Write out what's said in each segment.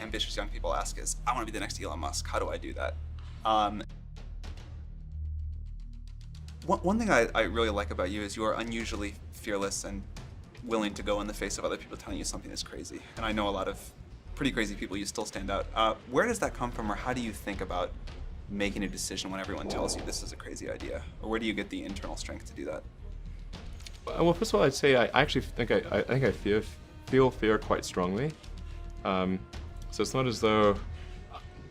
ambitious young people ask is, I want to be the next Elon Musk. How do I do that? One thing I really like about you is you are unusually fearless and willing to go in the face of other people telling you something is crazy. And I know a lot of pretty crazy people, you still stand out. Where does that come from, or how do you think about making a decision when everyone tells you this is a crazy idea? Or where do you get the internal strength to do that? Well, first of all, I'd say I actually think I feel fear quite strongly. So it's not as though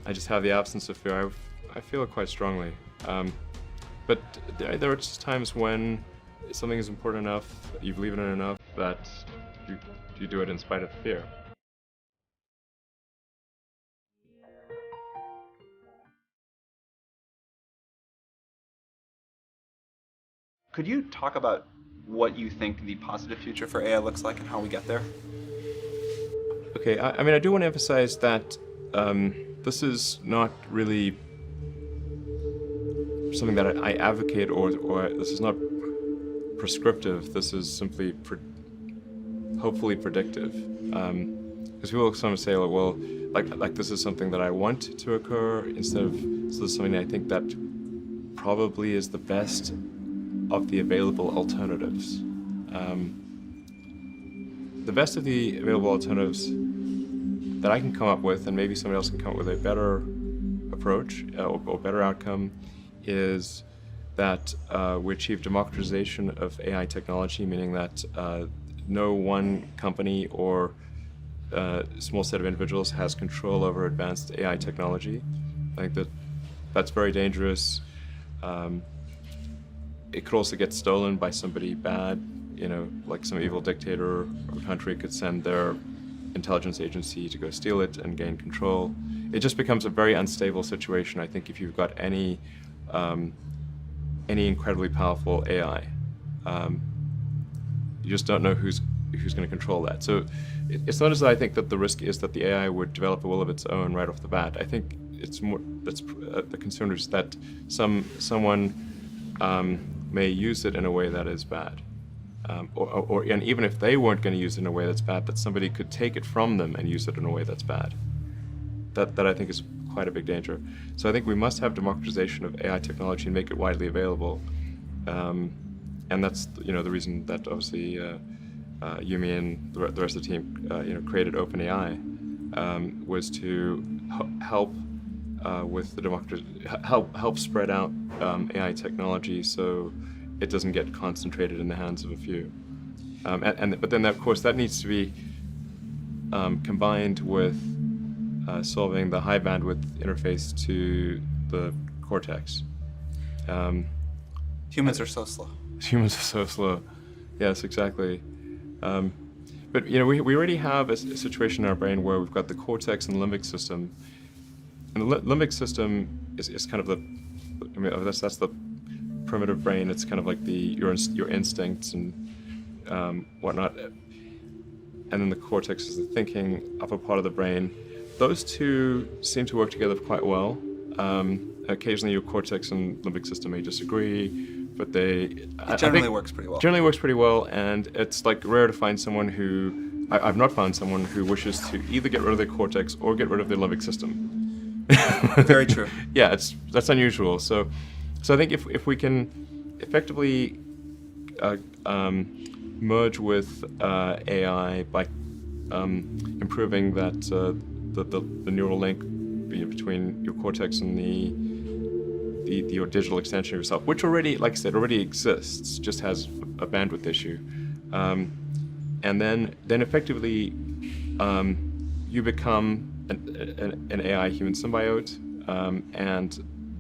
I just have the absence of fear. I feel it quite strongly. But there are just times when something is important enough, you believe in it enough, that you do it in spite of fear. Could you talk about what you think the positive future for AI looks like and how we get there? Okay, I mean, I do want to emphasize that this is not really something that I advocate, or this is not prescriptive. This is simply hopefully predictive. Because people sometimes say, well, like this is something that I want to occur, instead of this is something that I think that probably is the best of the available alternatives. The best of the available alternatives that I can come up with, and maybe somebody else can come up with a better approach or better outcome, is that we achieve democratization of AI technology, meaning that no one company or small set of individuals has control over advanced AI technology. I think that's very dangerous. It could also get stolen by somebody bad, like some evil dictator or country could send their intelligence agency to go steal it and gain control. It just becomes a very unstable situation, I think, if you've got any incredibly powerful AI. You just don't know who's going to control that. So it's not as though I think that the risk is that the AI would develop a will of its own right off the bat. I think it's more the concern is that someone may use it in a way that is bad, and even if they weren't going to use it in a way that's bad, that somebody could take it from them and use it in a way that's bad. That I think is quite a big danger. So I think we must have democratization of AI technology and make it widely available, and that's the reason that obviously Yumi and the rest of the team created OpenAI, was to help with the help spread out AI technology so it doesn't get concentrated in the hands of a few. But then of course that needs to be combined with solving the high bandwidth interface to the cortex. Humans are so slow. Humans are so slow. Yes, exactly. But we already have a situation in our brain where we've got the cortex and limbic system. And the limbic system is kind of that's the primitive brain. It's kind of like your instincts and whatnot. And then the cortex is the thinking upper part of the brain. Those two seem to work together quite well. Occasionally your cortex and limbic system may disagree, but it generally works pretty well. Generally works pretty well, and it's like rare to find someone I've not found someone who wishes to either get rid of their cortex or get rid of their limbic system. Very true. Yeah, that's unusual. So I think if we can effectively merge with AI by improving that the neural link between your cortex and your digital extension of yourself, which already, like I said, already exists, just has a bandwidth issue, and then effectively you become an AI human symbiote, and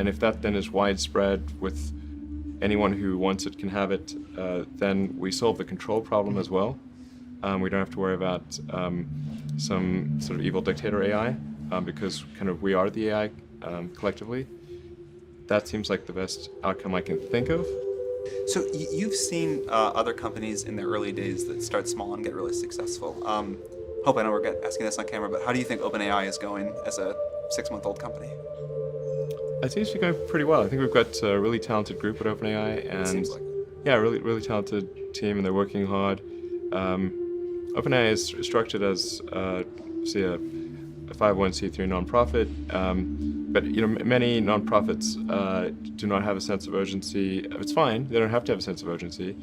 if that then is widespread with anyone who wants it can have it, then we solve the control problem as well. We don't have to worry about some sort of evil dictator AI, because kind of we are the AI collectively. That seems like the best outcome I can think of. So you've seen other companies in the early days that start small and get really successful. Hope I know we're asking this on camera, but how do you think OpenAI is going as a 6-month-old company? It seems to be going pretty well. I think we've got a really talented group at OpenAI, and it seems like it. Yeah, really talented team, and they're working hard. OpenAI is structured as 501c3 nonprofit, but many nonprofits do not have a sense of urgency. It's fine; they don't have to have a sense of urgency,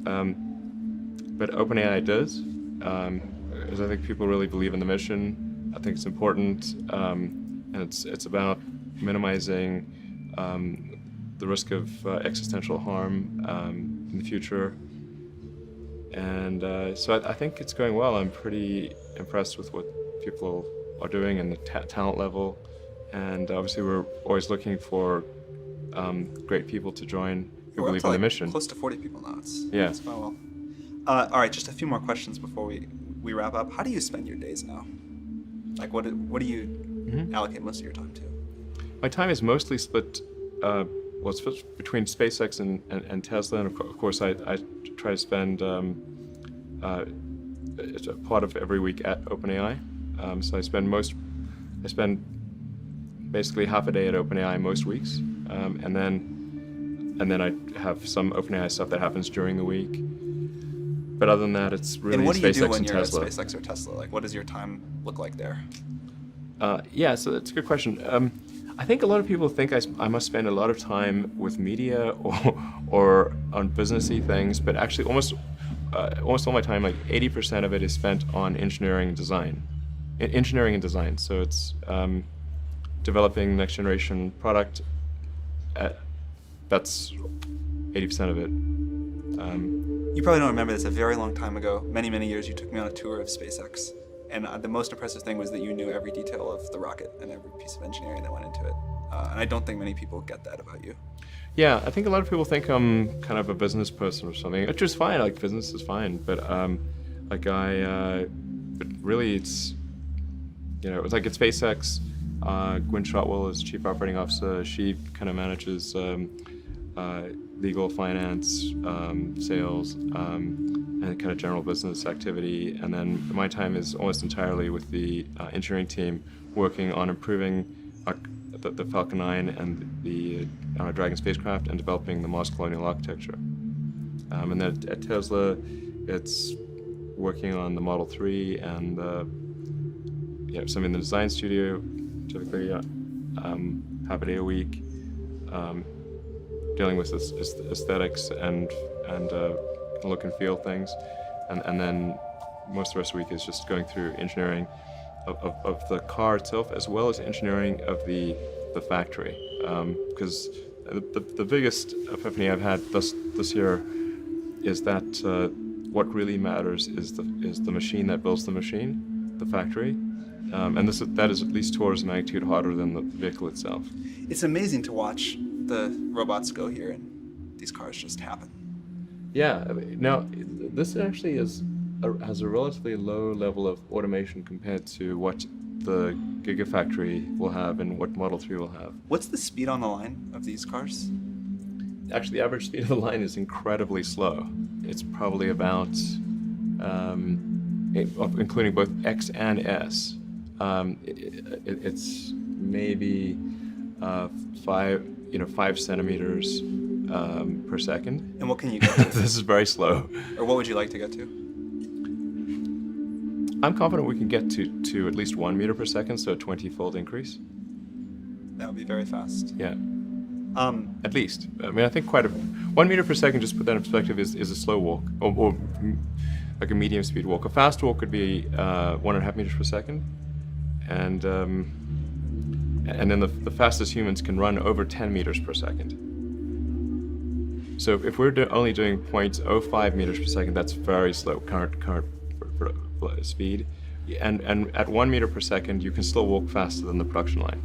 but OpenAI does, because I think people really believe in the mission. I think it's important, and it's about minimizing the risk of existential harm in the future. And so I think it's going well. I'm pretty impressed with what people are doing and the talent level. And obviously we're always looking for great people to join who believe in the mission. Close to 40 people now. It's going well. All right, just a few more questions before we wrap up. How do you spend your days now? Like what do you allocate most of your time to? My time is mostly split, it's split between SpaceX and Tesla, and of course I try to spend a part of every week at OpenAI. So I spend basically half a day at OpenAI most weeks, and then I have some OpenAI stuff that happens during the week. But other than that, it's really SpaceX and Tesla. And what do you do when you're at SpaceX or Tesla? Like, what does your time look like there? So that's a good question. I think a lot of people think I must spend a lot of time with media or on businessy things, but actually almost all my time, like 80% of it, is spent on engineering and design. So it's developing next generation product. That's 80% of it. You probably don't remember this. A very long time ago, many years, you took me on a tour of SpaceX. And the most impressive thing was that you knew every detail of the rocket and every piece of engineering that went into it. And I don't think many people get that about you. Yeah, I think a lot of people think I'm kind of a business person or something, which is fine. Like, business is fine, but but really, it's it's like at SpaceX. Gwynne Shotwell is Chief Operating Officer. She kind of manages legal, finance, sales, and kind of general business activity. And then my time is almost entirely with the engineering team, working on improving the Falcon 9 and the Dragon spacecraft, and developing the Mars colonial architecture. And then at Tesla, it's working on the Model 3 and some in the design studio, typically half a day a week, dealing with aesthetics and look and feel things, and then most of the rest of the week is just going through engineering of the car itself, as well as engineering of the factory. Because the biggest epiphany I've had this year is that what really matters is the machine that builds the machine, the factory, and that is at least 2 orders of magnitude harder than the vehicle itself. It's amazing to watch the robots go here and these cars just happen. Yeah. Now, this actually has a relatively low level of automation compared to what the Gigafactory will have and what Model 3 will have. What's the speed on the line of these cars? Actually, the average speed of the line is incredibly slow. It's probably about, including both X and S, it's maybe 5 centimeters per second. And what can you get to? This is very slow. Or what would you like to get to? I'm confident we can get to at least 1 meter per second, so a 20-fold increase. That would be very fast. Yeah. At least. I mean, I think 1 meter per second, just to put that in perspective, is a slow walk, or like a medium speed walk. A fast walk could be 1.5 meters per second. And then the fastest humans can run over 10 meters per second. So if we're only doing 0.05 meters per second, that's very slow, current speed. And at 1 meter per second, you can still walk faster than the production line.